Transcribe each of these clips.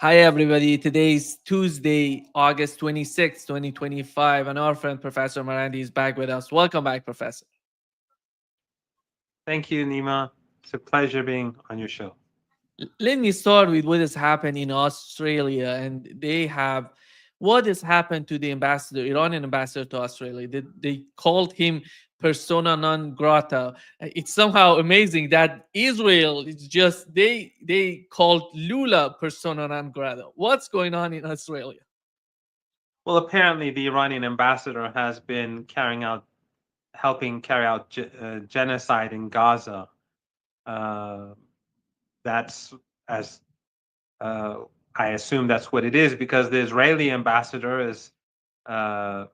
Hi, everybody. Today's Tuesday, August 26th, 2025, and our friend Professor Marandi is back with us. Welcome back, Professor. Thank you, Nima. It's a pleasure being on your show. Let me start with what has happened in Australia, and they have what has happened to the ambassador, Iranian ambassador to Australia. They called him persona non grata. It's somehow amazing that Israel is just they called Lula persona non grata. What's going on in Australia? Well, apparently, the Iranian ambassador has been helping carry out genocide in Gaza. Uh, that's as uh, I assume that's what it is because the Israeli ambassador is uh,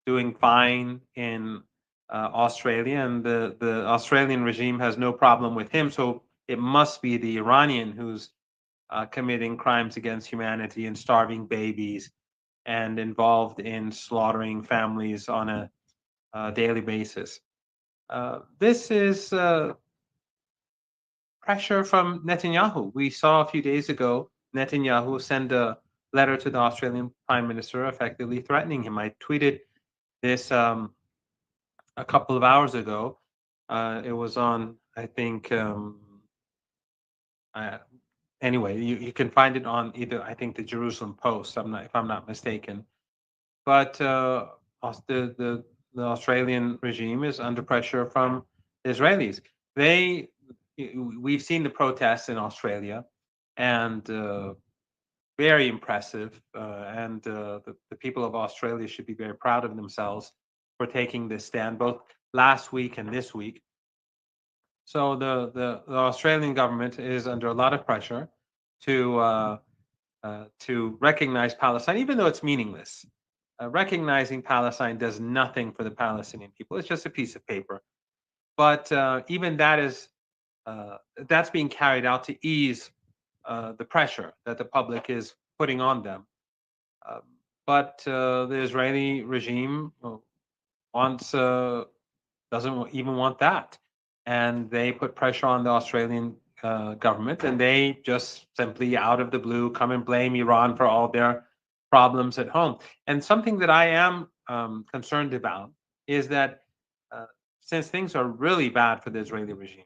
doing fine in Australia, and the Australian regime has no problem with him. So it must be the Iranian who's committing crimes against humanity and starving babies and involved in slaughtering families on a daily basis. This is pressure from Netanyahu. We saw a few days ago Netanyahu send a letter to the Australian Prime Minister, effectively threatening him. I tweeted this a couple of hours ago. It was on, I think, uh, anyway, you can find it on either, I think, the Jerusalem Post. If I'm not mistaken. But the Australian regime is under pressure from the Israelis. They, we've seen the protests in Australia, and very impressive. And the people of Australia should be very proud of themselves for taking this stand, both last week and this week. So the Australian government is under a lot of pressure to to recognize Palestine, even though it's meaningless. Recognizing Palestine does nothing for the Palestinian people. It's just a piece of paper. But even that is that's being carried out to ease the pressure that the public is putting on them. Um, but the Israeli regime wants doesn't even want that, and they put pressure on the Australian government, and they just simply out of the blue come and blame Iran for all their problems at home. And something that I am concerned about is that uh, since things are really bad for the Israeli regime,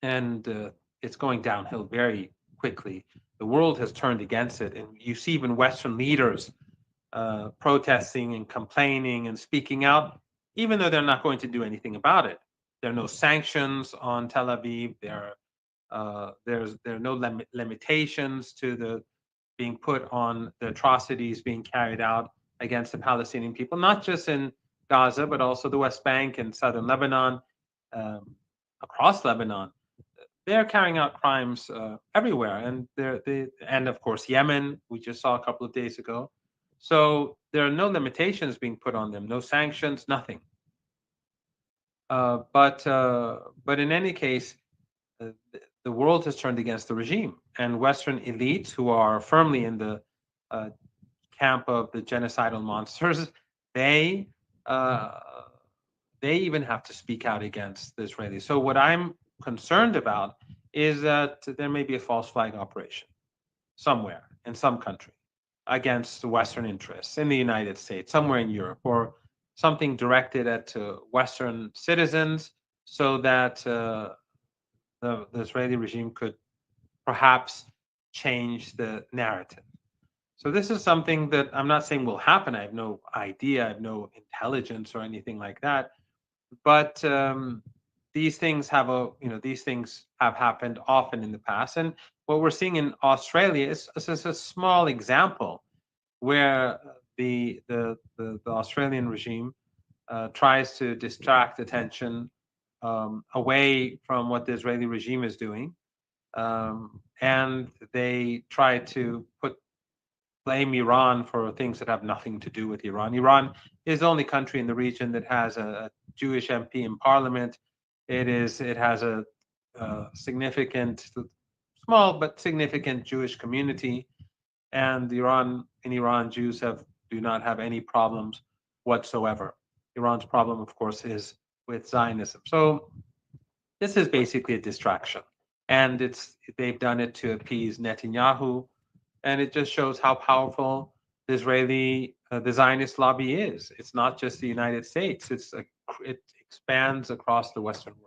and it's going downhill very quickly, the world has turned against it, and you see even Western leaders protesting and complaining and speaking out, even though they're not going to do anything about it. There are no sanctions on Tel Aviv. There are no limitations to the being put on the atrocities being carried out against the Palestinian people, not just in Gaza, but also the West Bank and southern Lebanon, um, across Lebanon. They're carrying out crimes everywhere, and of course Yemen, we just saw a couple of days ago. So there are no limitations being put on them, no sanctions, nothing. But in any case, the world has turned against the regime, and Western elites who are firmly in the uh, camp of the genocidal monsters, they uh, they even have to speak out against the Israelis. So what I'm concerned about is that there may be a false flag operation somewhere in some country against Western interests in the United States, somewhere in Europe, or something directed at Western citizens so that the Israeli regime could perhaps change the narrative. So this is something that I'm not saying will happen. I have no idea. I have no intelligence or anything like that. But these things have happened often in the past, and what we're seeing in Australia is a small example where the Australian regime tries to distract attention away from what the Israeli regime is doing, and they try to blame Iran for things that have nothing to do with Iran. Iran is the only country in the region that has a Jewish MP in parliament. It has a significant, small but significant Jewish community, and Iran Jews have do not have any problems whatsoever. Iran's problem, of course, is with Zionism. So this is basically a distraction, and they've done it to appease Netanyahu, and it just shows how powerful the Israeli the Zionist lobby is. It's not just the United States; it expands across the Western world.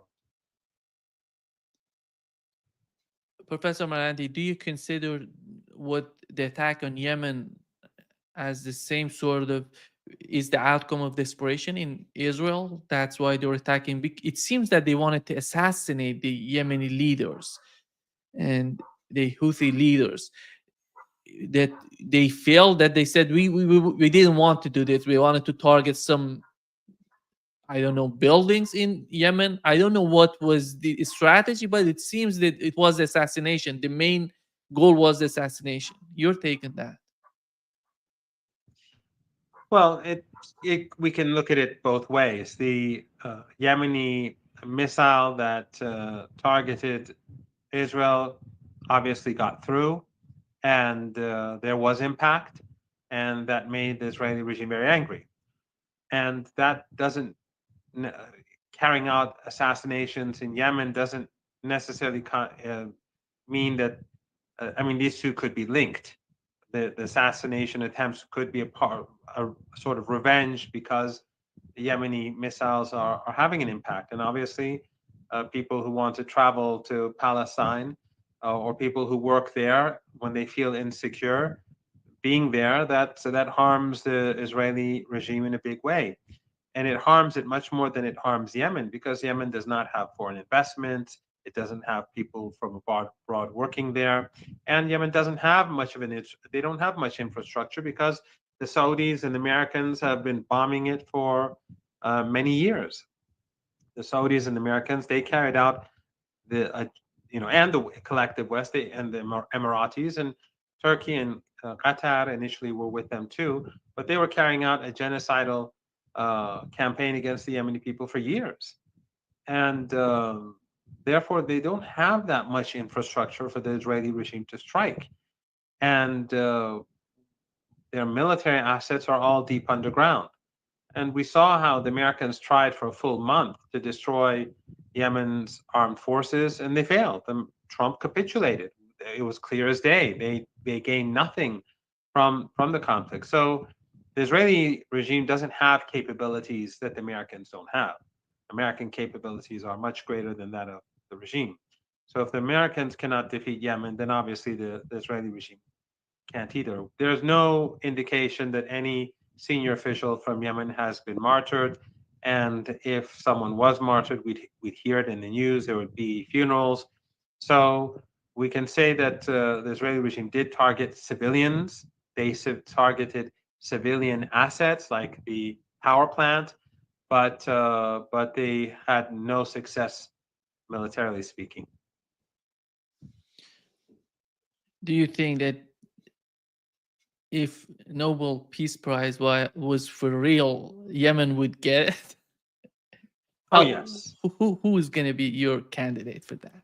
Professor Marandi, do you consider what the attack on Yemen as the same sort of is the outcome of desperation in Israel? That's why they were attacking. It seems that they wanted to assassinate the Yemeni leaders and the Houthi leaders. That they failed. That they said we didn't want to do this. We wanted to target some, I don't know, buildings in Yemen. I don't know what was the strategy, but it seems that it was assassination. The main goal was the assassination. You're taking that. Well, we can look at it both ways. The Yemeni missile that targeted Israel obviously got through, and there was impact, and that made the Israeli regime very angry. And that doesn't carrying out assassinations in Yemen doesn't necessarily mean that. I mean, these two could be linked. The assassination attempts could be a sort of revenge because the Yemeni missiles are having an impact, and obviously, people who want to travel to Palestine or people who work there when they feel insecure being there, that harms the Israeli regime in a big way, and it harms it much more than it harms Yemen because Yemen does not have foreign investment. It doesn't have people from abroad working there, and Yemen doesn't have much of an. They don't have much infrastructure because the Saudis and the Americans have been bombing it for many years. The Saudis and the Americans they carried out the and the collective West and the Emiratis and Turkey and Qatar initially were with them too, but they were carrying out a genocidal campaign against the Yemeni people for years, and therefore they don't have that much infrastructure for the Israeli regime to strike, and their military assets are all deep underground. And we saw how the Americans tried for a full month to destroy Yemen's armed forces, and they failed. Trump capitulated. It was clear as day. They gained nothing from the conflict. So the Israeli regime doesn't have capabilities that the Americans don't have. American capabilities are much greater than that of the regime. So if the Americans cannot defeat Yemen, then obviously the Israeli regime can't either. There's no indication that any senior official from Yemen has been martyred. And if someone was martyred, we'd hear it in the news. There would be funerals. So we can say that the Israeli regime did target civilians. They targeted civilian assets like the power plant, but they had no success militarily speaking. Do you think that if Nobel Peace Prize was for real, Yemen would get it? Oh How yes, who is going to be your candidate for that?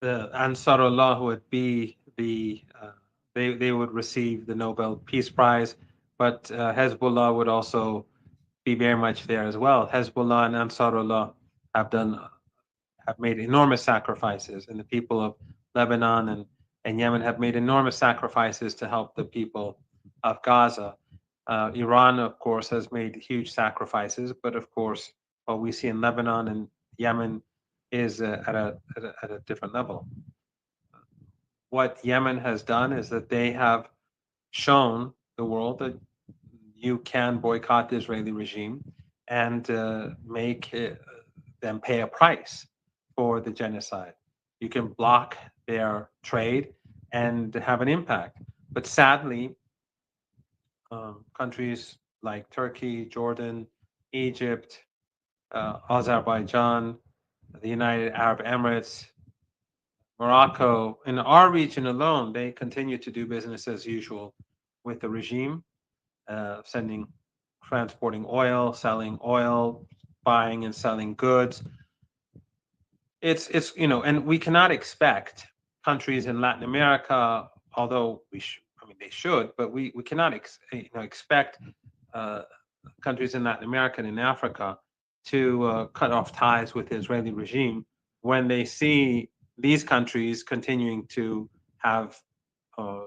the Ansarullah would be they would receive the Nobel Peace Prize, but Hezbollah would also be very much there as well. Hezbollah and Ansarullah have done have made enormous sacrifices, and the people of Lebanon and Yemen have made enormous sacrifices to help the people of Gaza. Iran, of course, has made huge sacrifices, but of course, what we see in Lebanon and Yemen is at a different level. What Yemen has done is that they have shown the world that you can boycott the Israeli regime and make them pay a price for the genocide. You can block their trade and have an impact. But sadly, countries like Turkey, Jordan, Egypt, Azerbaijan, the United Arab Emirates, Morocco, in our region alone, they continue to do business as usual with the regime, sending, transporting oil, buying and selling goods. It's and we cannot expect countries in Latin America, although I mean they should, but we cannot expect uh, countries in Latin America and in Africa to cut off ties with the Israeli regime when they see these countries continuing to have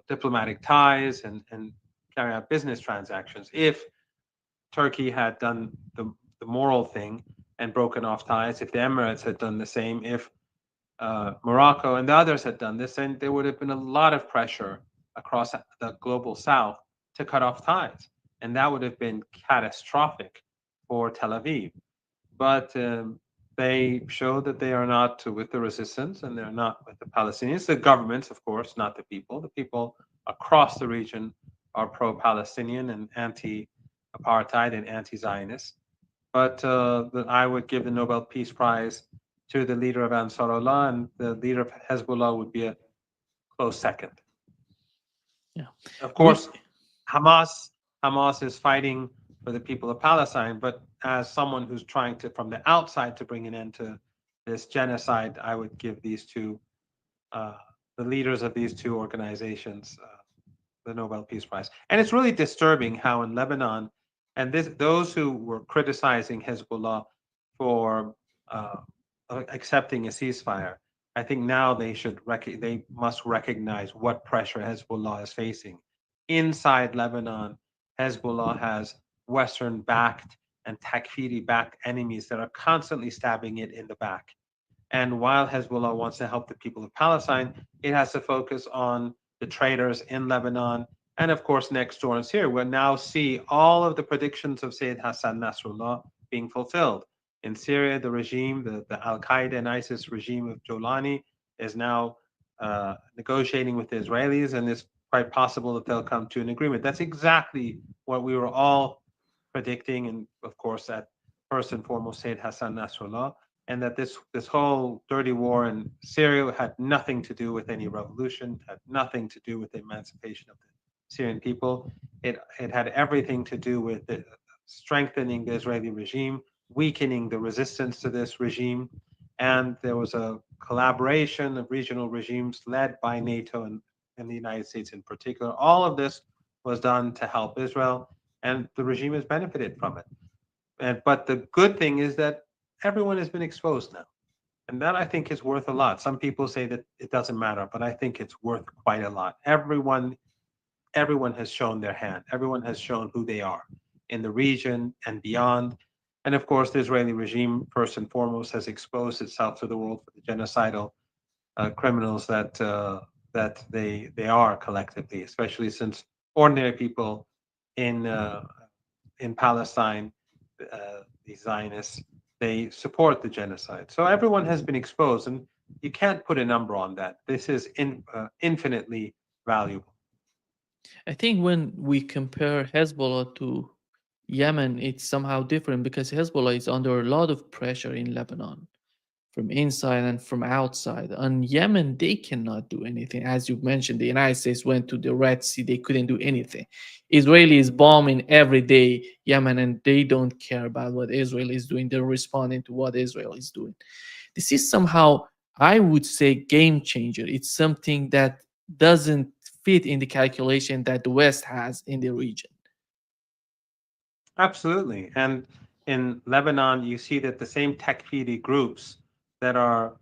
diplomatic ties and carry out business transactions. If Turkey had done the moral thing and broken off ties, if the Emirates had done the same, if Morocco and the others had done this, then there would have been a lot of pressure across the global south to cut off ties. And that would have been catastrophic for Tel Aviv. But they show that they are not with the resistance and they're not with the Palestinians. The governments, of course, not the people. The people across the region are pro Palestinian and anti apartheid and anti Zionist. But I would give the Nobel Peace Prize to the leader of Ansarullah, and the leader of Hezbollah would be a close second. Yeah. Of We course, Hamas Hamas is fighting for the people of Palestine, but as someone who's trying to, from the outside, to bring an end to this genocide, I would give these two, uh, the leaders of these two organizations, the Nobel Peace Prize. And it's really disturbing how in Lebanon, and those who were criticizing Hezbollah for uh, accepting a ceasefire, I think now they must recognize what pressure Hezbollah is facing. Inside Lebanon, Hezbollah has Western-backed and Takfiri-backed enemies that are constantly stabbing it in the back. And while Hezbollah wants to help the people of Palestine, it has to focus on the traitors in Lebanon. And of course, next door in Syria, we'll now see all of the predictions of Sayyid Hassan Nasrallah being fulfilled. In Syria, the regime, the Al Qaeda and ISIS regime of Jolani, is now negotiating with the Israelis, and it's quite possible that they'll come to an agreement. That's exactly what we were all predicting, and of course, that first and foremost, Sayyid Hassan Nasrallah, and that this whole dirty war in Syria had nothing to do with any revolution, had nothing to do with the emancipation of the Syrian people. It had everything to do with strengthening the Israeli regime, weakening the resistance to this regime, and there was a collaboration of regional regimes led by NATO and the United States in particular. All of this was done to help Israel, and the regime has benefited from it. But the good thing is that everyone has been exposed now. And that I think is worth a lot. Some people say that it doesn't matter, but I think it's worth quite a lot. Everyone has shown their hand. Everyone has shown who they are in the region and beyond. And of course, the Israeli regime, first and foremost, has exposed itself to the world for the genocidal criminals that they are collectively, especially since ordinary people in uh, in Palestine, the Zionists, they support the genocide. So everyone has been exposed, and you can't put a number on that. This is infinitely valuable. I think when we compare Hezbollah to Yemen, it's somehow different because Hezbollah is under a lot of pressure in Lebanon from inside and from outside. On Yemen, they cannot do anything. As you mentioned, the United States went to the Red Sea, they couldn't do anything. Israel is bombing every day Yemen, and they don't care about what Israel is doing. They're responding to what Israel is doing. This is somehow, I would say, game changer. It's something that doesn't fit in the calculation that the West has in the region. Absolutely. And in Lebanon, you see that the same Takfiri groups that are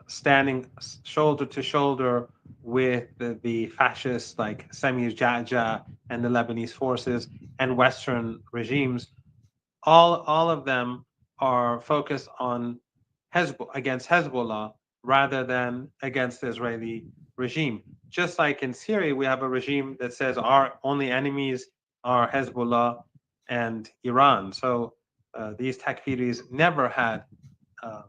standing shoulder to shoulder with the fascists like Sami Jaja and the Lebanese forces and Western regimes, all of them are focused on against Hezbollah rather than against the Israeli regime. Just like in Syria, we have a regime that says our only enemies are Hezbollah and Iran. So these Takfiris never had um,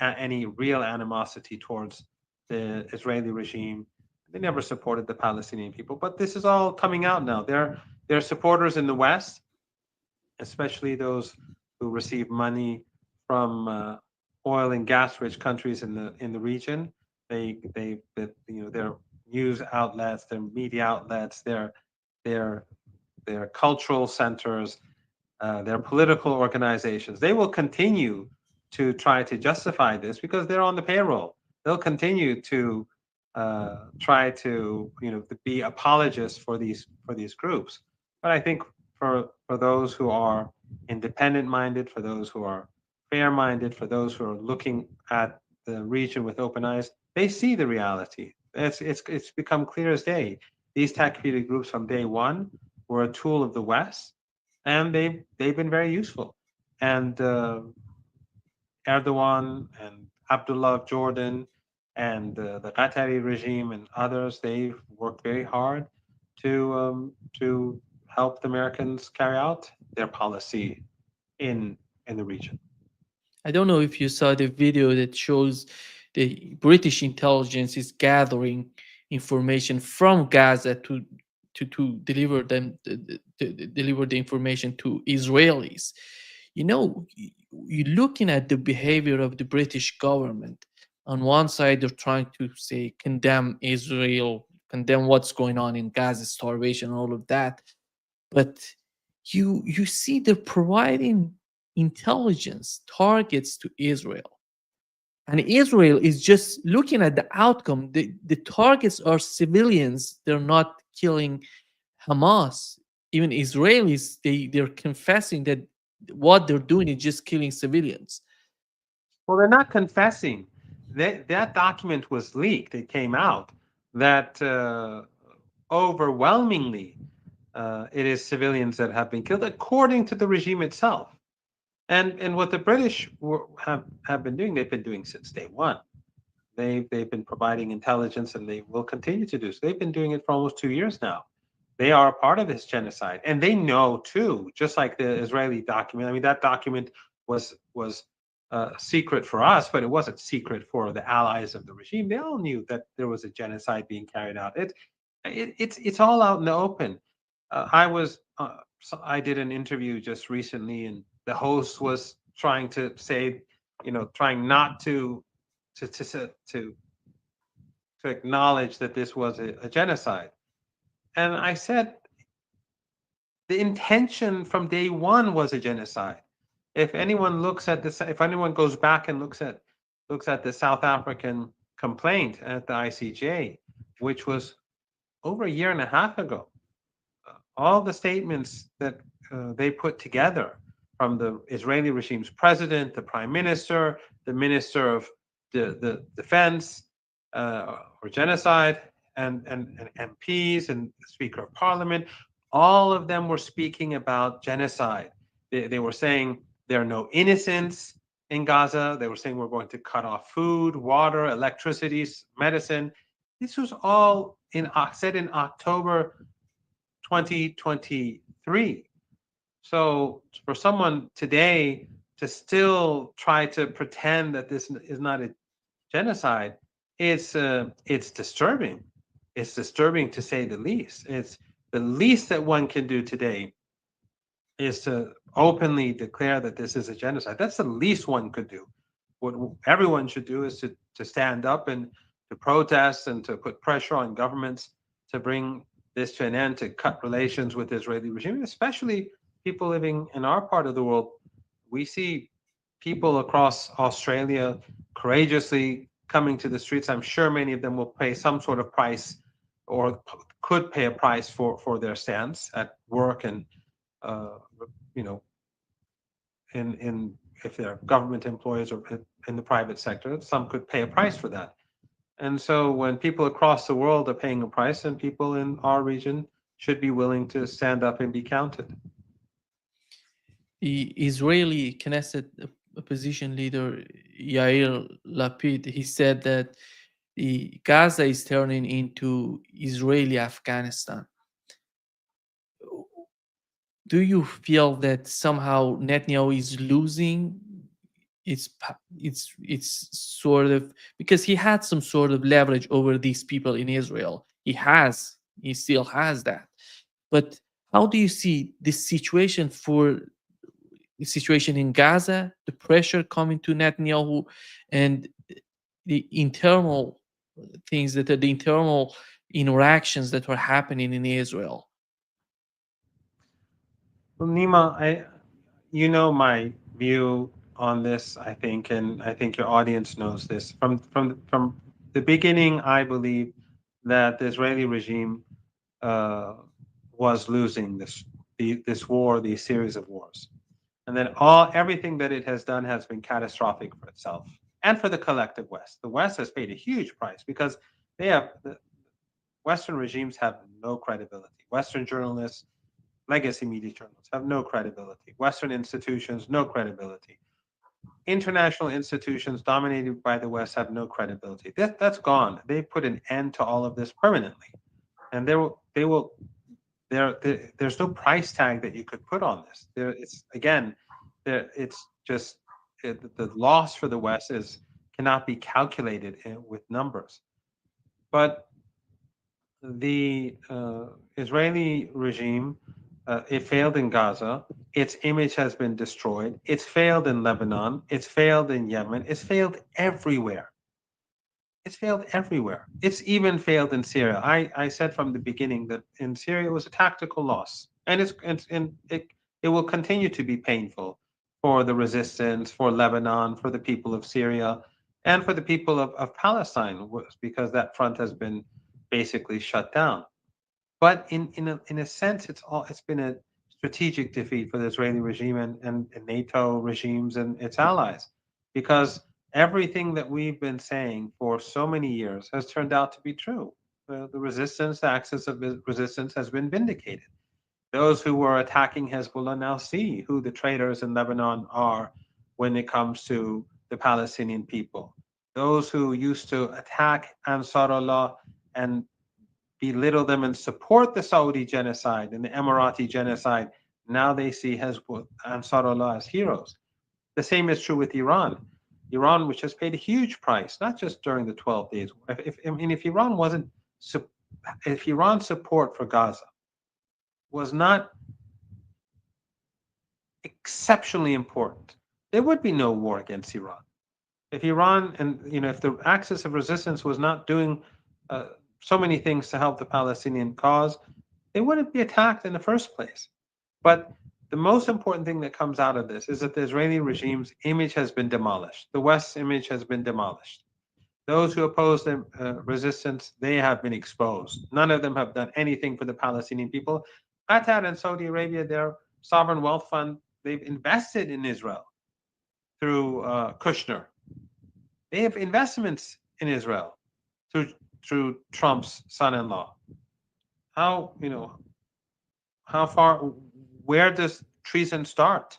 any real animosity towards the Israeli regime. They never supported the Palestinian people. But this is all coming out now. Their supporters in the West, especially those who receive money from oil and gas rich countries in the region. Their news outlets, their media outlets, their their cultural centers, their political organizations. They will continue to try to justify this because they're on the payroll. They'll continue to try to be apologists for these groups. But I think for those who are independent minded, for those who are fair minded, for those who are looking at the region with open eyes, they see the reality. It's become clear as day. These Takfiri groups from day one were a tool of the West, and they've been very useful. And Erdogan and Abdullah of Jordan and the Qatari regime and others, they've worked very hard to help the Americans carry out their policy in the region. I don't know if you saw the video that shows the British intelligence is gathering information from Gaza to deliver to deliver the information to Israelis. You know, you're looking at the behavior of the British government. On one side, they're trying to say condemn Israel, condemn what's going on in Gaza, starvation, all of that. But you see they're providing intelligence targets to Israel. And Israel is just looking at the outcome. The targets are civilians. They're not killing Hamas. Even Israelis, they're confessing that what they're doing is just killing civilians. Well, they're not confessing. That document was leaked. It came out that overwhelmingly it is civilians that have been killed, according to the regime itself. And what the British have been doing, they've been doing since day one. They've been providing intelligence, and they will continue to do so. They've been doing it for almost 2 years now. They are a part of this genocide, and they know too. Just like the Israeli document. I mean, that document was secret for us, but it wasn't secret for the allies of the regime. They all knew that there was a genocide being carried out. It's all out in the open. I did an interview just recently, and the host was trying to say, trying not to to to to, to acknowledge that this was a genocide. And I said the intention from day one was a genocide. If anyone looks at this, if anyone goes back and looks at the South African complaint at the ICJ, which was over a year and a half ago, all the statements that they put together from the Israeli regime's president, the prime minister, the minister of the defense or genocide, and MPs and the Speaker of Parliament, all of them were speaking about genocide. They were saying there are no innocents in Gaza. They were saying we're going to cut off food, water, electricity, medicine. This was all said in October 2023. So for someone today to still try to pretend that this is not a genocide, it's disturbing. It's disturbing to say the least. It's the least that one can do today is to openly declare that this is a genocide. That's the least one could do. What everyone should do is to stand up and to protest and to put pressure on governments to bring this to an end, to cut relations with the Israeli regime, especially people living in our part of the world. We see people across Australia courageously coming to the streets. I'm sure many of them will pay some sort of price or could pay a price for their stance at work and uh, you know in if they're government employees or in the private sector, some could pay a price for that. And so when people across the world are paying a price, then people in our region should be willing to stand up and be counted. The Israeli Knesset opposition leader Yair Lapid, he said that the Gaza is turning into Israeli Afghanistan. Do you feel that somehow Netanyahu is losing its sort of, because he had some sort of leverage over these people in Israel. He still has that. But how do you see this situation for the situation in Gaza, the pressure coming to Netanyahu, and the internal things that are the internal interactions that were happening in Israel? Well, Nima, you know my view on this, I think, and I think your audience knows this. From the beginning, I believe that the Israeli regime uh, was losing this war, these series of wars, and that everything that it has done has been catastrophic for itself and for the collective West. The West has paid a huge price because They have the Western regimes have no credibility. Western journalists, legacy media journalists, have no credibility. Western institutions, no credibility. International institutions dominated by the West have no credibility. That's gone. They put an end to all of this permanently, and they will there's no price tag that you could put on this. There, it's again, it's just the loss for the West is cannot be calculated with numbers. But the Israeli regime, it failed in Gaza. Its image has been destroyed. It's failed in Lebanon. It's failed in Yemen. It's failed everywhere. It's failed everywhere. It's even failed in Syria. I said from the beginning that in Syria it was a tactical loss, and it will continue to be painful for the resistance, for Lebanon, for the people of Syria, and for the people of Palestine, because that front has been basically shut down. But in a sense, it's been a strategic defeat for the Israeli regime and NATO regimes and its allies, because everything that we've been saying for so many years has turned out to be true. The resistance, the axis of resistance has been vindicated. Those who were attacking Hezbollah now see who the traitors in Lebanon are when it comes to the Palestinian people. Those who used to attack Ansarullah and belittle them and support the Saudi genocide and the Emirati genocide, now they see Hezbollah and Ansarullah as heroes. The same is true with Iran. Iran, which has paid a huge price, not just during the 12 days. If Iran wasn't, if Iran's support for Gaza was not exceptionally important, there would be no war against Iran. If Iran and if the axis of resistance was not doing so many things to help the Palestinian cause, they wouldn't be attacked in the first place. But the most important thing that comes out of this is that the Israeli regime's image has been demolished. The West's image has been demolished. Those who oppose the resistance, they have been exposed. None of them have done anything for the Palestinian people. Qatar and Saudi Arabia, their sovereign wealth fund, they've invested in Israel through Kushner. They have investments in Israel through Trump's son-in-law. How how far? Where does treason start?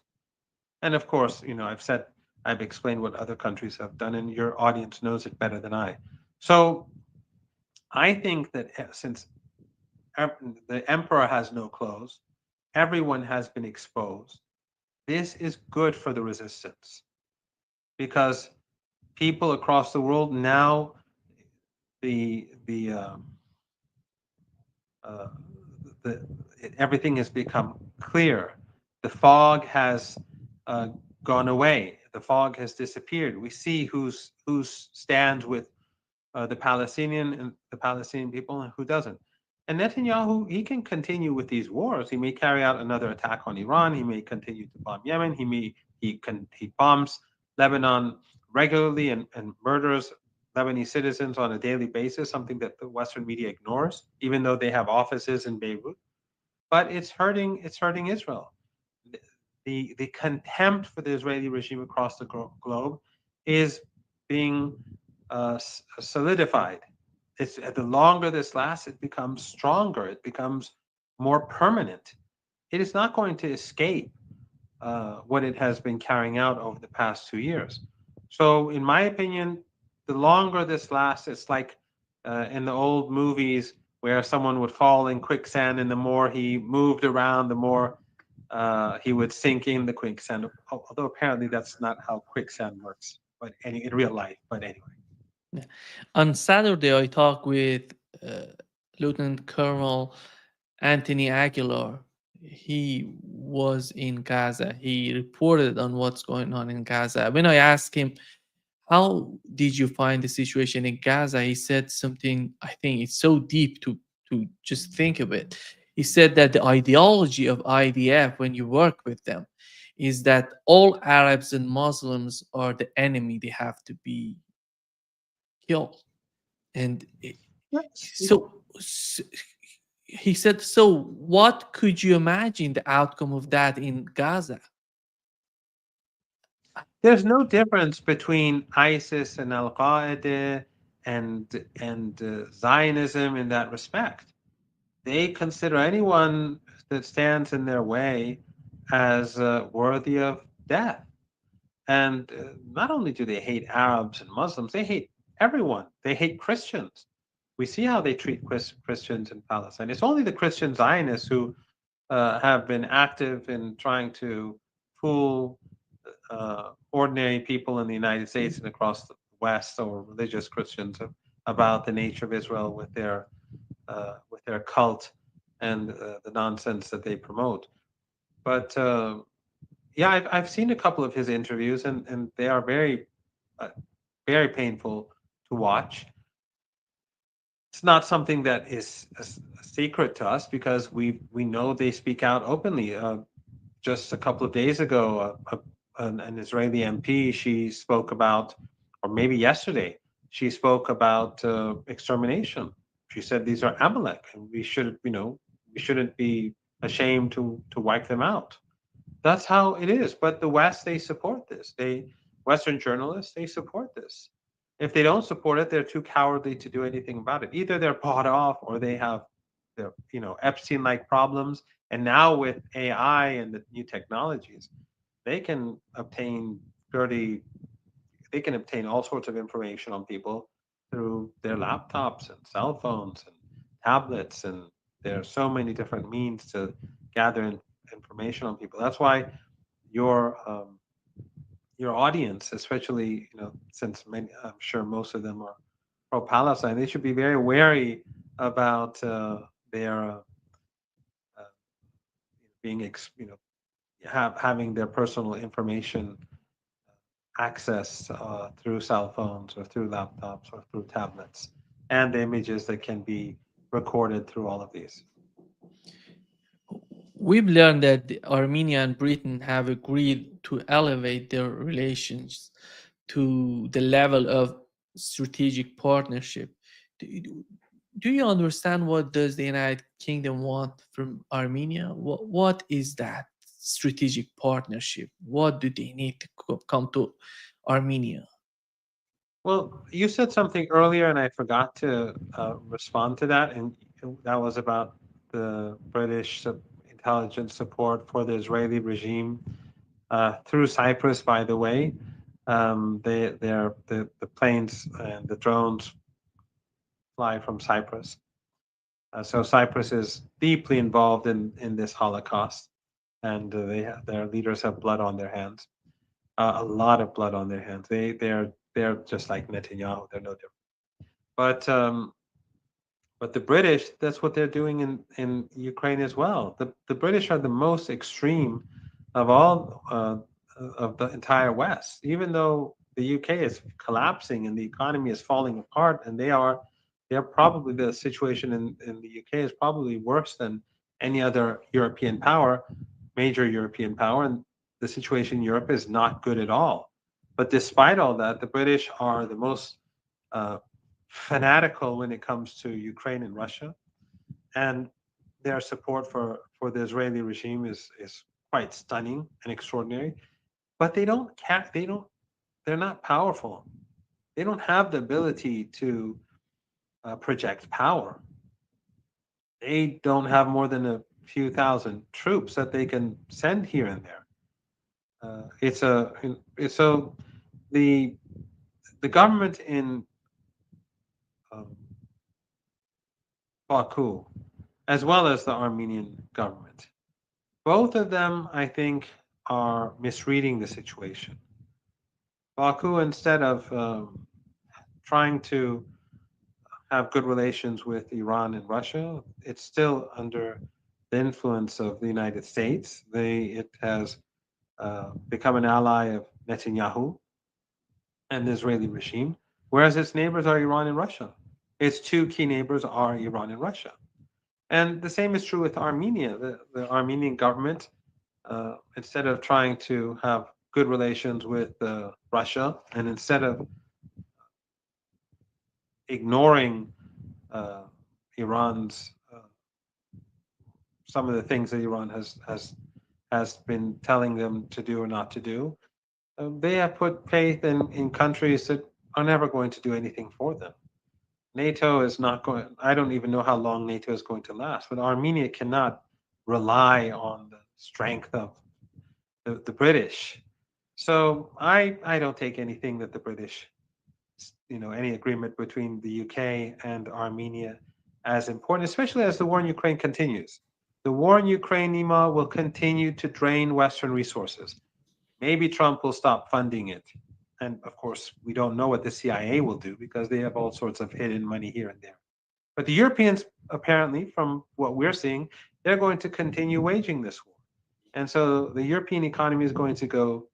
And of course, I've explained what other countries have done, and your audience knows it better than I. So I think that since the emperor has no clothes, everyone has been exposed. This is good for the resistance because people across the world now the uh, the everything has become clear. The fog has uh, gone away. The fog has disappeared. We see who stands with the Palestinian people and who doesn't. And Netanyahu, he can continue with these wars. He may carry out another attack on Iran. He may continue to bomb Yemen. He bombs Lebanon regularly and murders Lebanese citizens on a daily basis, something that the Western media ignores, even though they have offices in Beirut. But it's hurting Israel. The contempt for the Israeli regime across the globe is being solidified. It's the longer this lasts, it becomes stronger. It becomes more permanent. It is not going to escape what it has been carrying out over the past 2 years. So, in my opinion, the longer this lasts, it's like in the old movies where someone would fall in quicksand, and the more he moved around, the more he would sink in the quicksand. Although apparently that's not how quicksand works, but in real life. But anyway. Yeah. On Saturday, I talked with uh, Lieutenant Colonel Anthony Aguilar. He was in Gaza. He reported on what's going on in Gaza. When I asked him, how did you find the situation in Gaza? He said something, I think it's so deep to just think of it. He said that the ideology of IDF, when you work with them, is that all Arabs and Muslims are the enemy. They have to be killed. And Yes. so he said, so what could you imagine the outcome of that in Gaza? There's no difference between ISIS and Al Qaeda Zionism in that respect. They consider anyone that stands in their way as worthy of death. And not only do they hate Arabs and Muslims, they hate everyone. They hate Christians. We see how they treat Christians in Palestine. It's only the Christian Zionists who have been active in trying to fool ordinary people in the United States and across the West, or religious Christians, about the nature of Israel with their cult and the nonsense that they promote. But yeah, I've seen a couple of his interviews, and they are uh, very painful to watch. It's not something that is a secret to us because we know they speak out openly. Just a couple of days ago, an Israeli MP, she spoke about, or maybe yesterday, she spoke about extermination. She said these are Amalek, and we shouldn't be ashamed to wipe them out. That's how it is. But the West, they support this. Western journalists, they support this. If they don't support it, they're too cowardly to do anything about it. Either they're bought off, or they have their, Epstein-like problems. And now with AI and the new technologies, they can obtain dirty, they can obtain all sorts of information on people through their laptops and cell phones and tablets. And there are so many different means to gather information on people. That's why your your audience, especially since many, I'm sure most of them are pro-Palestine, they should be very wary about their uh, being having their personal information access through cell phones or through laptops or through tablets, and the images that can be recorded through all of these. We've learned that Armenia and Britain have agreed to elevate their relations to the level of strategic partnership. Do, do you understand what does the United Kingdom want from Armenia? What is that strategic partnership? What do they need to come to Armenia? Well, you said something earlier, and I forgot to respond to that, and that was about the British intelligence support for the Israeli regime through Cyprus. By the way, the planes and the drones fly from Cyprus. So Cyprus is deeply involved in this Holocaust, and their leaders have blood on their hands, a lot of blood on their hands. They're just like Netanyahu. They're no different. But but the British, that's what they're doing in Ukraine as well. The British are the most extreme of all of the entire West. Even though the UK is collapsing and the economy is falling apart, and they're probably, the situation in the UK is probably worse than any other European power, major European power, and the situation in Europe is not good at all. But despite all that, the British are the most uh, fanatical when it comes to Ukraine and Russia, and their support for the Israeli regime is quite stunning and extraordinary. But they don't, they're not powerful. They don't have the ability to project power. They don't have more than a few thousand troops that they can send here and there. It's so the the government in um, Baku, as well as the Armenian government, both of them, I think, are misreading the situation. Baku, instead of trying to have good relations with Iran and Russia, it's still under the influence of the United States. It has become an ally of Netanyahu and the Israeli regime, whereas its neighbors are Iran and Russia. Its two key neighbors are Iran and Russia. And the same is true with Armenia. The Armenian government, instead of trying to have good relations with Russia, and instead of ignoring uh, Iran's some of the things that Iran has been telling them to do or not to do, they have put faith in countries that are never going to do anything for them. NATO is not going. I don't even know how long NATO is going to last. But Armenia cannot rely on the strength of the British. So I don't take anything that the British, any agreement between the UK and Armenia as important, especially as the war in Ukraine continues. The war in Ukraine, Nima, will continue to drain Western resources. Maybe Trump will stop funding it. And of course, we don't know what the CIA will do because they have all sorts of hidden money here and there. But the Europeans, apparently, from what we're seeing, they're going to continue waging this war. And so the European economy is going to go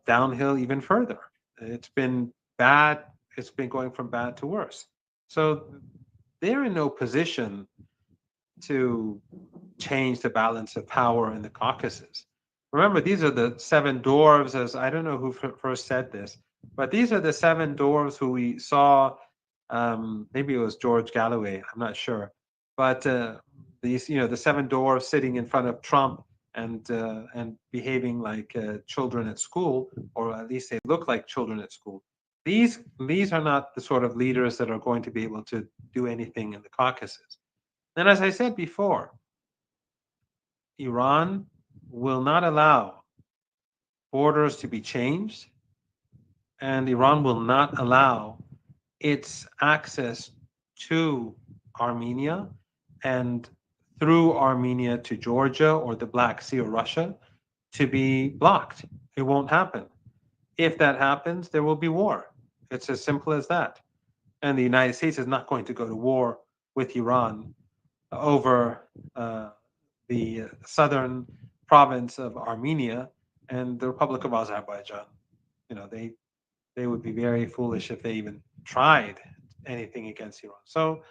downhill even further. It's been bad. It's been going from bad to worse. So they're in no position to change the balance of power in the Caucasus. Remember, these are the seven dwarves, as I don't know who first said this, but these are the seven dwarves who we saw. Maybe it was George Galloway, I'm not sure. But these, the seven dwarves sitting in front of Trump and behaving like children at school, or at least they look like children at school. These are not the sort of leaders that are going to be able to do anything in the Caucasus. And as I said before, Iran will not allow borders to be changed, and Iran will not allow its access to Armenia and through Armenia to Georgia or the Black Sea or Russia to be blocked. It won't happen. If that happens, there will be war. It's as simple as that. And the United States is not going to go to war with Iran over the southern province of Armenia and the Republic of Azerbaijan. They would be very foolish if they even tried anything against Iran. So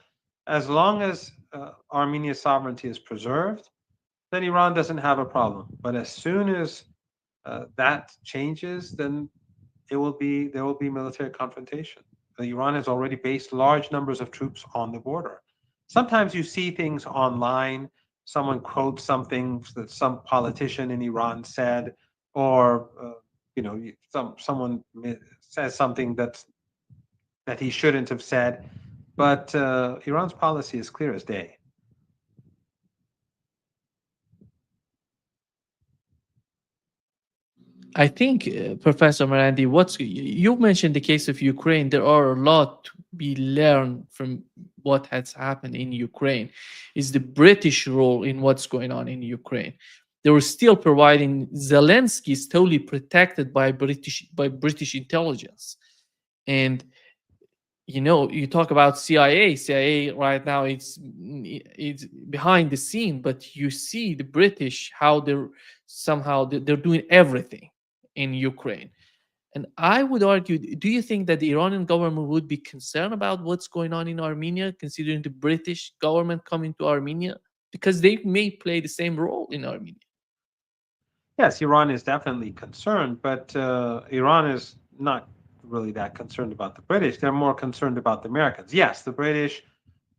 as long as Armenia's sovereignty is preserved, then Iran doesn't have a problem. But as soon as that changes, then there will be military confrontation. Iran has already based large numbers of troops on the border. Sometimes you see things online. Someone quotes something that some politician in Iran said, or someone says something that he shouldn't have said. But Iran's policy is clear as day. I think, Professor Marandi, you mentioned the case of Ukraine. There are a lot to be learned from what has happened in Ukraine. Is the British role in what's going on in Ukraine? They were still providing. Zelensky is totally protected by British intelligence, and you talk about CIA right now, it's behind the scene, but you see the British, how they're doing everything in Ukraine. And I would argue, do you think that the Iranian government would be concerned about what's going on in Armenia, considering the British government coming to Armenia? Because they may play the same role in Armenia. Yes, Iran is definitely concerned, but Iran is not really that concerned about the British. They're more concerned about the Americans. Yes, the British,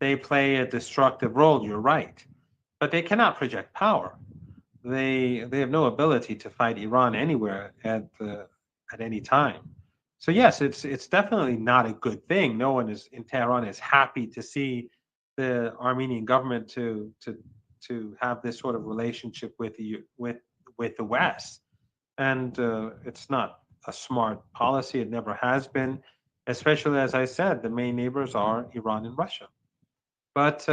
they play a destructive role, you're right, but they cannot project power. They have no ability to fight Iran anywhere at any time. So yes, it's definitely not a good thing. No one is in Tehran is happy to see the Armenian government to have this sort of relationship with the West, and it's not a smart policy. It never has been, especially as I said, the main neighbors are Iran and Russia. But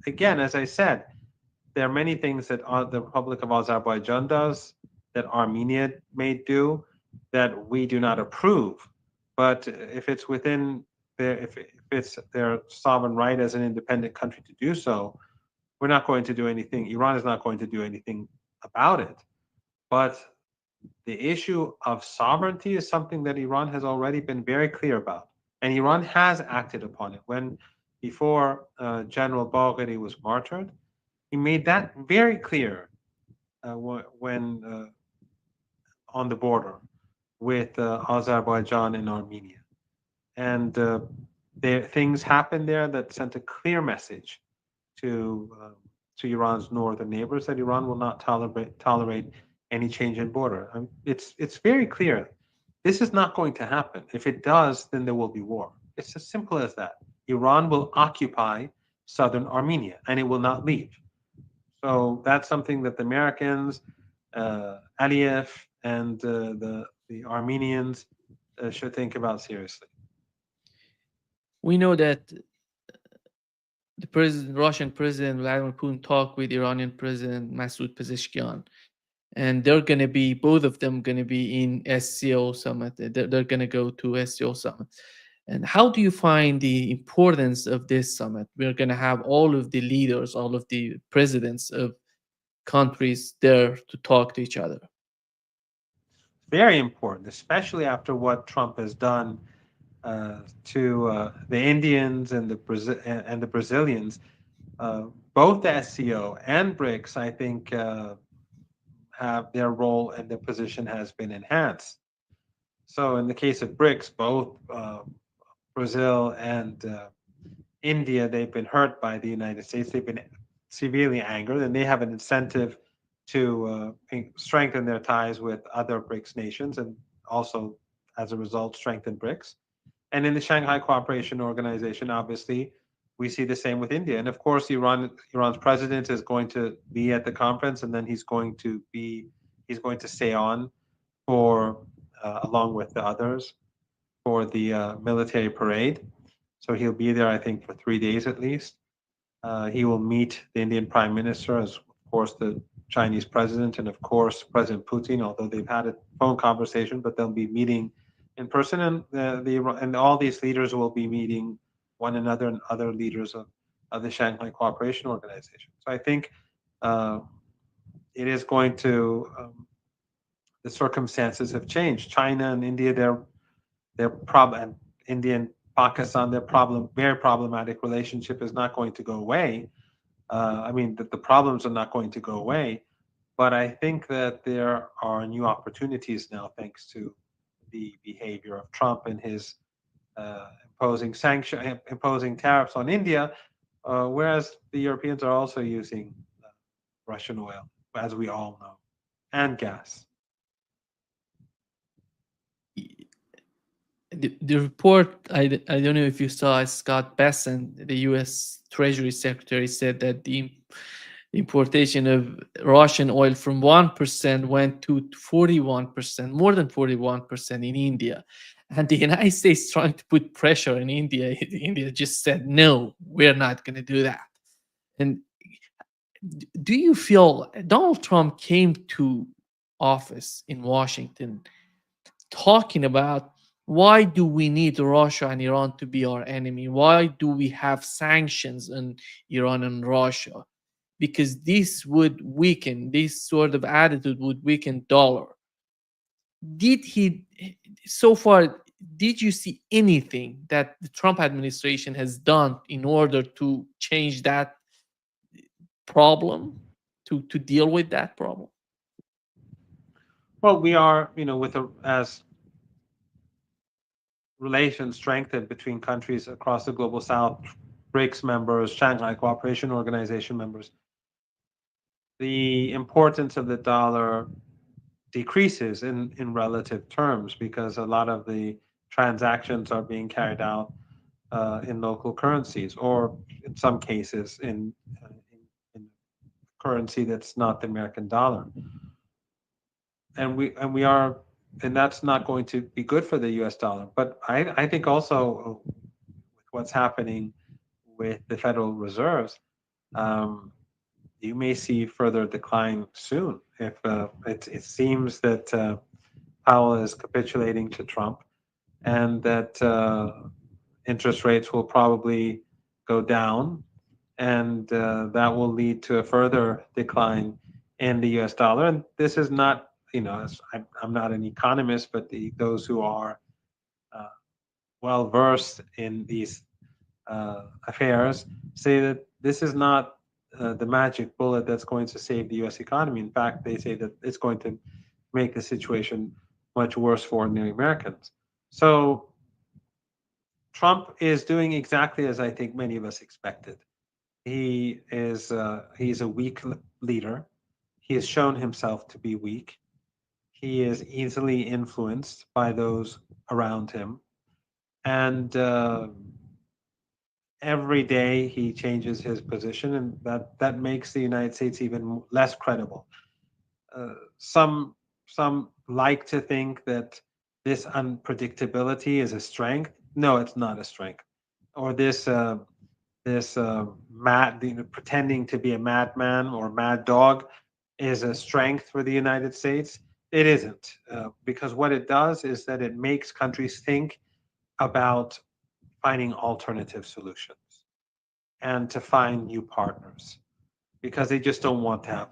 again, as I said, there are many things that the Republic of Azerbaijan does that Armenia may do that we do not approve. But if it's within if it's their sovereign right as an independent country to do so, we're not going to do anything. Iran is not going to do anything about it. But the issue of sovereignty is something that Iran has already been very clear about, and Iran has acted upon it. When before General Bagheri was martyred, he made that very clear when on the border with Azerbaijan and Armenia. And things happened there that sent a clear message to Iran's northern neighbors that Iran will not tolerate any change in border. It's very clear. This is not going to happen. If it does, then there will be war. It's as simple as that. Iran will occupy southern Armenia and it will not leave. So that's something that the Americans, Aliyev, and the Armenians should think about seriously. We know that Russian President Vladimir Putin talked with Iranian President Masoud Pezeshkian, and they're going to be both of them going to be in SCO summit. They're going to go to SCO summit. And how do you find the importance of this summit? We're going to have all of the leaders, all of the presidents of countries there to talk to each other. Very important, especially after what Trump has done to the Indians and the Brazilians. Both the SCO and BRICS, I think, have their role and their position has been enhanced. So in the case of BRICS, both Brazil and India, they've been hurt by the United States. They've been severely angered, and they have an incentive to strengthen their ties with other BRICS nations, and also, as a result, strengthen BRICS. And in the Shanghai Cooperation Organization, obviously, we see the same with India. And of course, Iran's president is going to be at the conference, and then he's going to stay on for along with the others for the military parade. So he'll be there, I think, for 3 days at least. He will meet the Indian Prime Minister, as of course the Chinese president, and of course President Putin. Although they've had a phone conversation, but they'll be meeting in person, and and all these leaders will be meeting one another and other leaders of the Shanghai Cooperation Organization. So I think uh, it is going to the circumstances have changed. China and India, their problem, and India and Pakistan, their very problematic relationship is not going to go away. I mean, the problems are not going to go away, but I think that there are new opportunities now, thanks to the behavior of Trump and his imposing tariffs on India, whereas the Europeans are also using Russian oil, as we all know, and gas. The report, I don't know if you saw, Scott Bessent, the US Treasury Secretary, said that the importation of Russian oil from 1% went to 41%, more than 41% in India. And the United States trying to put pressure on India. India just said, no, we're not going to do that. And do you feel Donald Trump came to office in Washington talking about why do we need Russia and Iran to be our enemy? Why do we have sanctions on Iran and Russia? Because this would weaken, this sort of attitude would weaken dollar. Did he so far, did you see anything that the Trump administration has done in order to change that problem, to deal with that problem? Well, we are, as relations strengthened between countries across the global south, BRICS members, Shanghai Cooperation Organization members, the importance of the dollar decreases in relative terms because a lot of the transactions are being carried out in local currencies, or in some cases in currency that's not the American dollar. And we are, and that's not going to be good for the U.S. dollar. But I think also with what's happening with the Federal Reserves, um, you may see further decline soon. If it seems that Powell is capitulating to Trump, and that interest rates will probably go down, and that will lead to a further decline in the U.S. dollar. And this is not, I'm not an economist, but those who are uh, well versed in these affairs say that this is not the magic bullet that's going to save the U.S. economy. In fact, they say that it's going to make the situation much worse for ordinary Americans. So Trump is doing exactly as I think many of us expected. He's a weak leader. He has shown himself to be weak. He is easily influenced by those around him. and every day he changes his position, and that makes the United States even less credible. Uh, some some like to think that this unpredictability is a strength. No, it's not a strength. Or this mad, pretending to be a madman or mad dog is a strength for the United States. It isn't, because what it does is that it makes countries think about finding alternative solutions and to find new partners because they just don't want to have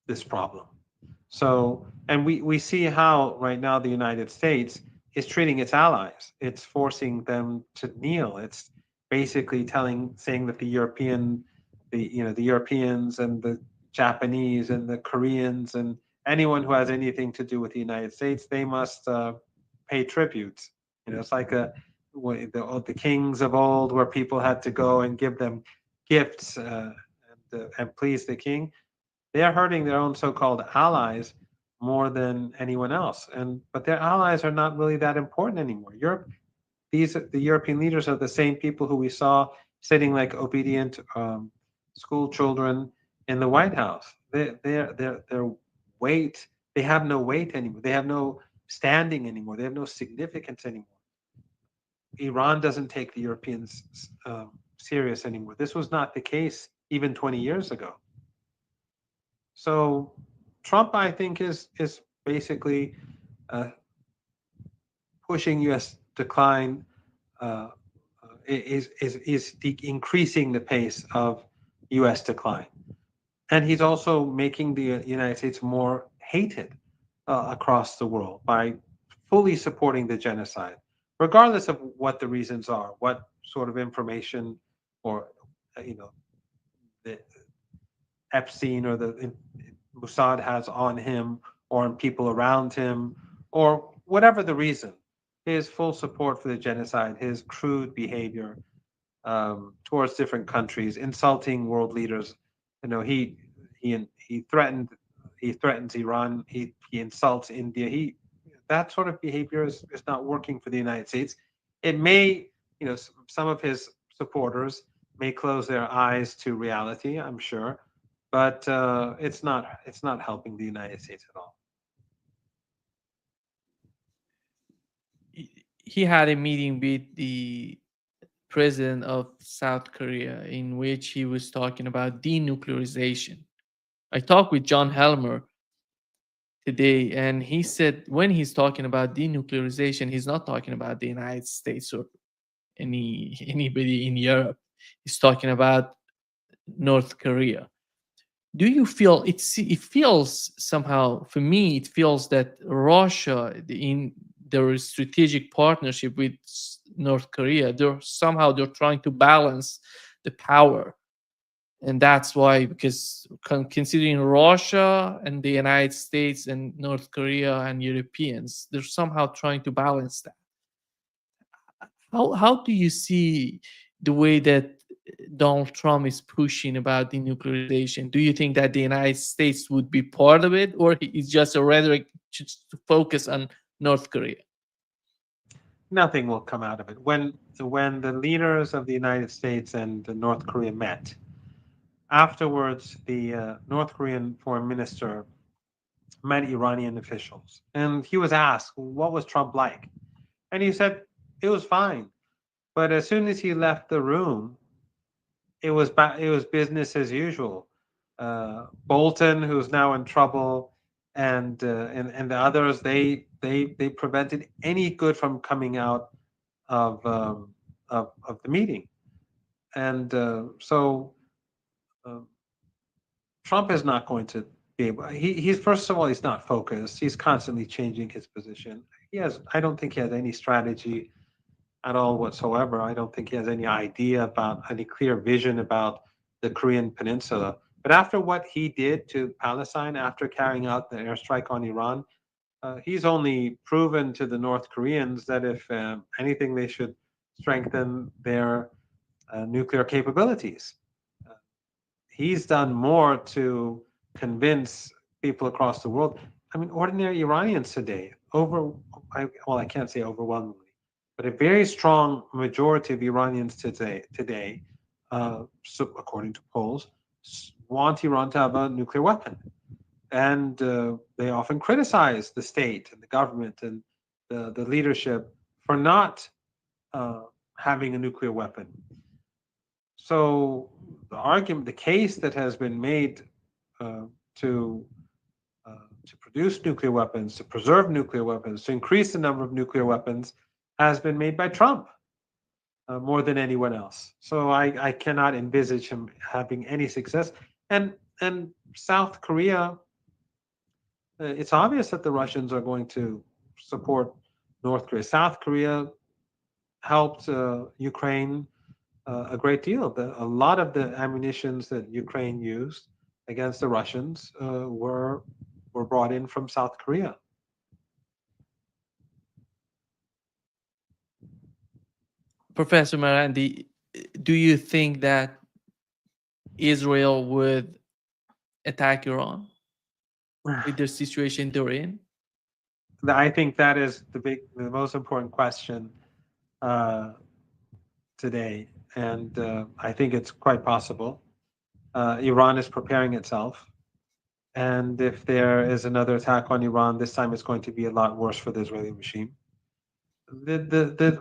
this problem. So, and we see how right now the United States is treating its allies. It's forcing them to kneel. It's basically saying that the Europeans and the Japanese and the Koreans and anyone who has anything to do with the United States, they must pay tribute. It's like the kings of old, where people had to go and give them gifts and please the king. They are hurting their own so-called allies more than anyone else, and but their allies are not really that important anymore. The European leaders are the same people who we saw sitting like obedient school children in the White House. Their weight, they have no weight anymore. They have no standing anymore. They have no significance anymore. Iran doesn't take the Europeans serious anymore. This was not the case even 20 years ago. So Trump, I think, is basically uh, pushing U.S. decline, increasing the pace of U.S. decline, and he's also making the United States more hated across the world by fully supporting the genocide, regardless of what the reasons are, what sort of information or the Epstein or the Mossad has on him or on people around him, or whatever the reason. His full support for the genocide, his crude behavior towards different countries, insulting world leaders. He threatens Iran. He insults India. He That sort of behavior is not working for the United States. It may, some of his supporters may close their eyes to reality, I'm sure, but it's not helping the United States at all. He had a meeting with the president of South Korea in which he was talking about denuclearization. I talked with John Helmer today, and he said when he's talking about denuclearization, he's not talking about the United States or anybody in Europe. He's talking about North Korea. Do you feel it feels somehow, for me it feels that Russia in their strategic partnership with North Korea, they're trying to balance the power, and that's why, because considering Russia and the United States and North Korea and Europeans, they're somehow trying to balance that. How do you see the way that Donald Trump is pushing about denuclearization? Do you think that the United States would be part of it, or it's just a rhetoric just to focus on North Korea? Nothing will come out of it. When the leaders of the United States and North Korea met, afterwards the North Korean foreign minister met Iranian officials, and he was asked what was Trump like, and he said it was fine. But as soon as he left the room, it was business as usual. Bolton, who's now in trouble, and the others, they prevented any good from coming out of of the meeting, and uh, Trump is not going to be able. He's first of all, he's not focused. He's constantly changing his position. I don't think he has any strategy at all whatsoever. I don't think he has any idea about any clear vision about the Korean Peninsula. But after what he did to Palestine, after carrying out the airstrike on Iran, he's only proven to the North Koreans that if anything, they should strengthen their nuclear capabilities. Uh, he's done more to convince people across the world. I mean, ordinary Iranians today, well, I can't say overwhelmingly, But a very strong majority of Iranians today, so according to polls, want Iran to have a nuclear weapon, and they often criticize the state and the government and the leadership for not uh, having a nuclear weapon. So the argument, the case that has been made uh, to to produce nuclear weapons, to preserve nuclear weapons, to increase the number of nuclear weapons, has been made by Trump more than anyone else. So I cannot envisage him having any success. And South Korea, it's obvious that the Russians are going to support North Korea. South Korea helped Ukraine a great deal. A lot of the ammunitions that Ukraine used against the Russians were brought in from South Korea. Professor Marandi, do you think that Israel would attack Iran with the situation they're in? I think that is the most important question uh, today, and I think it's quite possible. Iran is preparing itself, and if there is another attack on Iran, this time it's going to be a lot worse for the Israeli regime. The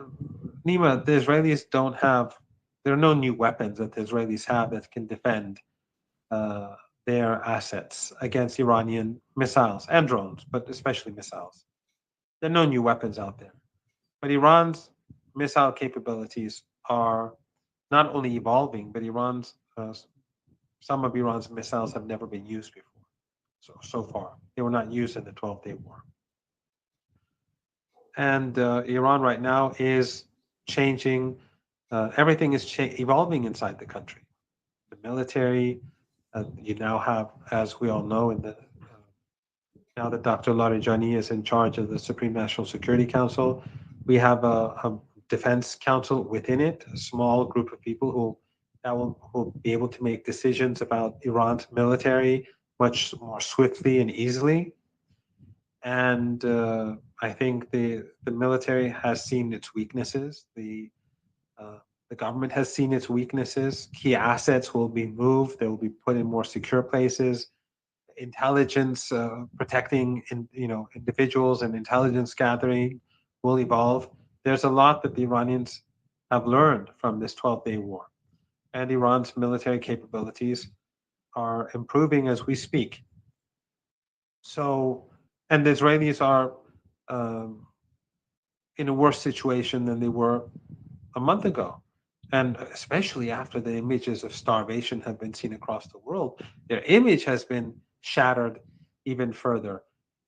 Nima, the Israelis don't have. There are no new weapons that the Israelis have that can defend uh, their assets against Iranian missiles and drones, but especially missiles. There are no new weapons out there. But Iran's missile capabilities are not only evolving, but Iran's some of Iran's missiles have never been used before. So far, they were not used in the 12-day war. And Iran right now is changing. Everything is evolving inside the country. The military. You now have, as we all know, now that Dr. Larijani is in charge of the Supreme National Security Council, we have a defense council within it, a small group of people who will be able to make decisions about Iran's military much more swiftly and easily. And I think the military has seen its weaknesses. Uh, the government has seen its weaknesses. Key assets will be moved. They will be put in more secure places. Intelligence protecting individuals and intelligence gathering will evolve. There's a lot that the Iranians have learned from this 12-day war, and Iran's military capabilities are improving as we speak. So, and the Israelis are um, in a worse situation than they were a month ago. And especially after the images of starvation have been seen across the world, their image has been shattered even further.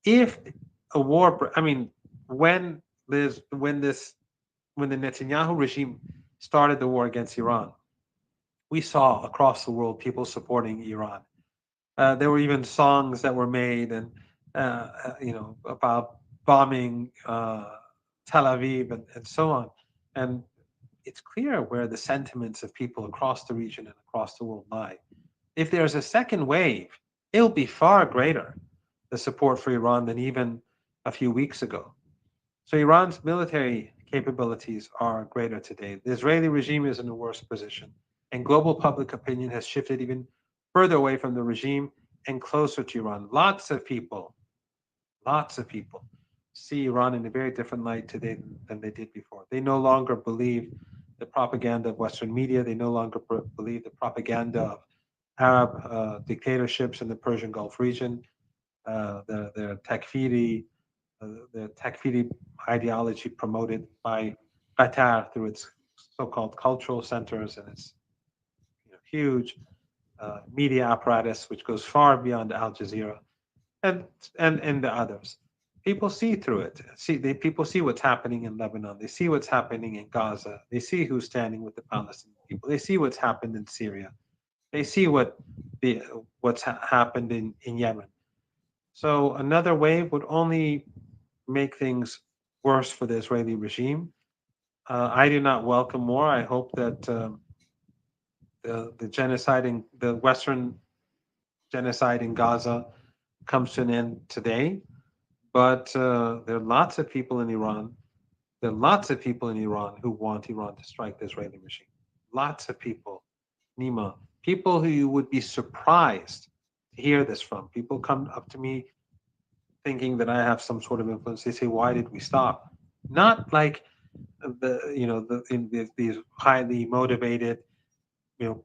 If a war, I mean, when there's when the Netanyahu regime started the war against Iran, we saw across the world people supporting Iran. There were even songs that were made and about bombing Tel Aviv and so on. And it's clear where the sentiments of people across the region and across the world lie. If there's a second wave, it'll be far greater, the support for Iran, than even a few weeks ago. So Iran's military capabilities are greater today. The Israeli regime is in a worse position, and global public opinion has shifted even further away from the regime and closer to Iran. Lots of people see Iran in a very different light today than they did before. They no longer believe the propaganda of Western media. They no longer believe the propaganda of Arab dictatorships in the Persian Gulf region, the Takfiri, the Takfiri ideology promoted by Qatar through its so-called cultural centers and its huge media apparatus, which goes far beyond Al Jazeera and and the others. People see through it. People see what's happening in Lebanon. They see what's happening in Gaza. They see who's standing with the Palestinian people. They see what's happened in Syria. They see the what's happened in Yemen. So another wave would only make things worse for the Israeli regime. I do not welcome war. I hope that the genociding, the Western genocide in Gaza comes to an end today. But there are lots of people in Iran There are lots of people in Iran who want Iran to strike the Israeli regime. Lots of people, Nima, people who you would be surprised to hear this from. People come up to me thinking that I have some sort of influence. They say, "Why did we stop?" Not like these highly motivated,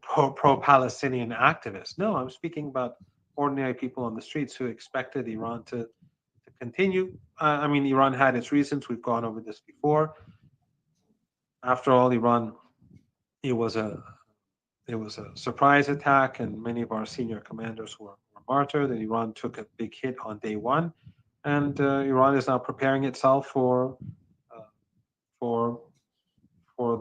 pro Palestinian activists. No, I'm speaking about ordinary people on the streets who expected Iran to continue. I mean, Iran had its reasons. We've gone over this before. After all, Iran, it was a it was a surprise attack, and many of our senior commanders were martyred. And Iran took a big hit on day one, and Iran is now preparing itself uh, for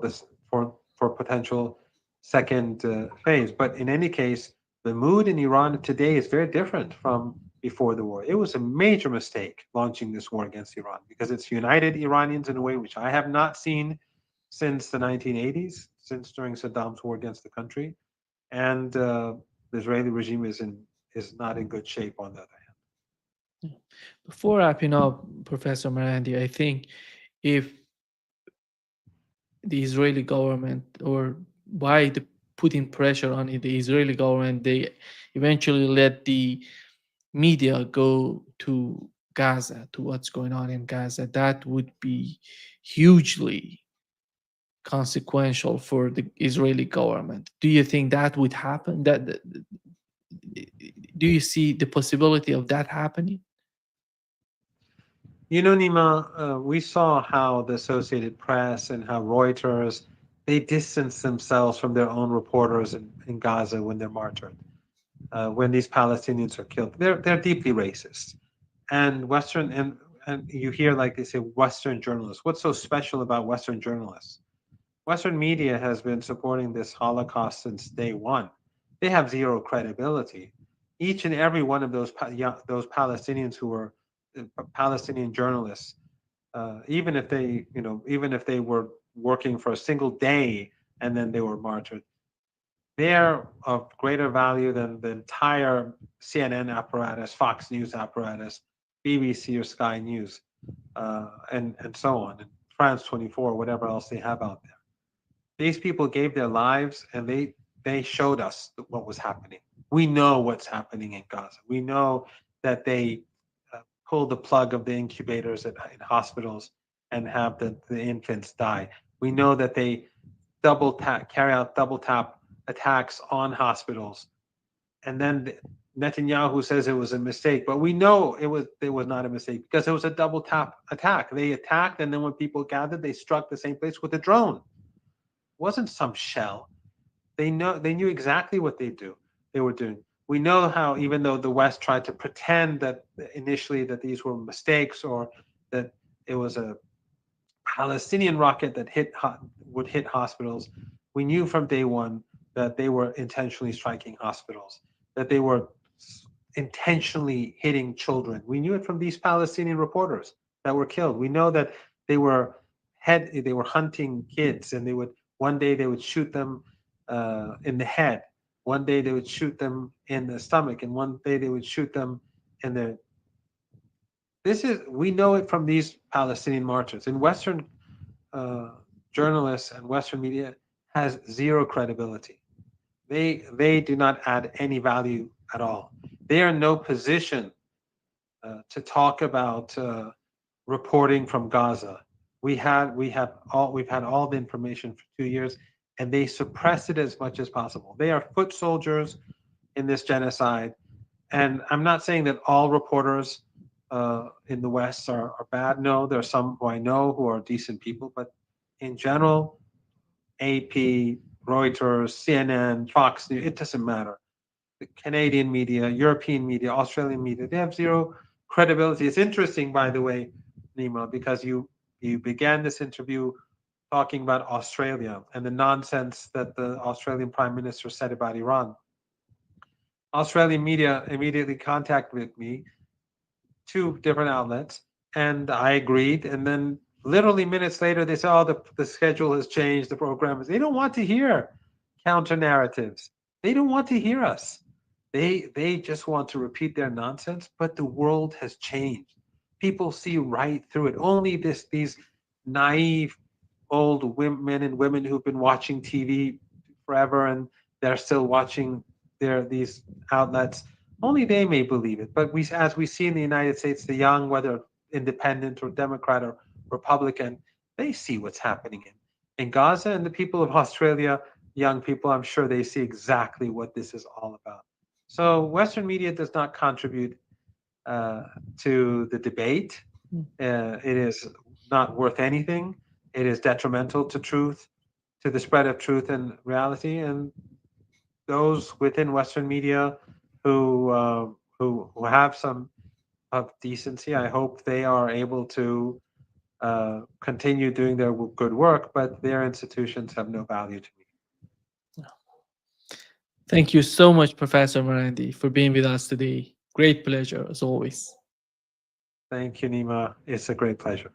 this for potential second phase. But in any case, the mood in Iran today is very different from before the war. It was a major mistake launching this war against Iran because it's united Iranians in a way which I have not seen since the 1980s, since during Saddam's war against the country, and the Israeli regime is not in good shape on the other hand. Before wrapping up, Professor Marandi, I think if the Israeli government, or by the putting pressure on the Israeli government, they eventually let the media go to Gaza, to what's going on in Gaza, that would be hugely consequential for the Israeli government. Do you think that would happen? Do you see the possibility of that happening? Nima, we saw how the Associated Press and how Reuters they distance themselves from their own reporters in Gaza when they're martyred, when these Palestinians are killed. They're deeply racist, and and you hear like they say Western journalists. What's so special about Western journalists? Western media has been supporting this Holocaust since day one. They have zero credibility. Each and every one of those Palestinians who were Palestinian journalists, even if they were working for a single day and then they were martyred, they're of greater value than the entire CNN apparatus, Fox News apparatus, BBC or Sky News, and so on, and France 24, whatever else they have out there. These people gave their lives and they showed us what was happening. We know what's happening in Gaza. We know that they pull the plug of the incubators in hospitals and have the infants die. We know that they carry out double tap attacks on hospitals, and then Netanyahu says it was a mistake, but we know it was not a mistake because it was a double tap attack. They attacked, and then when people gathered, they struck the same place with a drone. It wasn't some shell. They knew exactly what they were doing. We know how, even though the West tried to pretend that initially that these were mistakes or that it was a Palestinian rocket that would hit hospitals, we knew from day one that they were intentionally striking hospitals, that they were intentionally hitting children. We knew it from these Palestinian reporters that were killed. We know that they were they were hunting kids, and one day they would shoot them in the head. One day they would shoot them in the stomach, and one day they would shoot them in the. We know it from these Palestinian martyrs. And Western uh, journalists and Western media has zero credibility. They do not add any value at all. They are in no position to talk about reporting from Gaza. We've had all the information for 2 years, and they suppress it as much as possible. They are foot soldiers in this genocide, and I'm not saying that all reporters in the West are bad. No, there are some who I know who are decent people, but in general, AP, Reuters, CNN, Fox News, it doesn't matter. The Canadian media, European media, Australian media, they have zero credibility. It's interesting, by the way, Nima, because you began this interview talking about Australia and the nonsense that the Australian Prime Minister said about Iran. Australian media immediately contacted me, two different outlets, and I agreed. And then literally minutes later, they said, "Oh, the schedule has changed. The program is." They don't want to hear counter narratives. They don't want to hear us. They just want to repeat their nonsense. But the world has changed. People see right through it. Only these naive old men and women who've been watching TV forever and they're still watching these outlets. Only they may believe it. But as we see in the United States, the young, whether independent or Democrat or Republican, they see what's happening in Gaza, and the people of Australia, young people, I'm sure they see exactly what this is all about. So Western media does not contribute uh, to the debate. It is not worth anything. It is detrimental to truth, to the spread of truth and reality. And those within Western media who have some of decency, I hope they are able to continue doing their good work. But their institutions have no value to me. Thank you so much, Professor Marandi, for being with us today. Great pleasure, as always. Thank you, Nima. It's a great pleasure.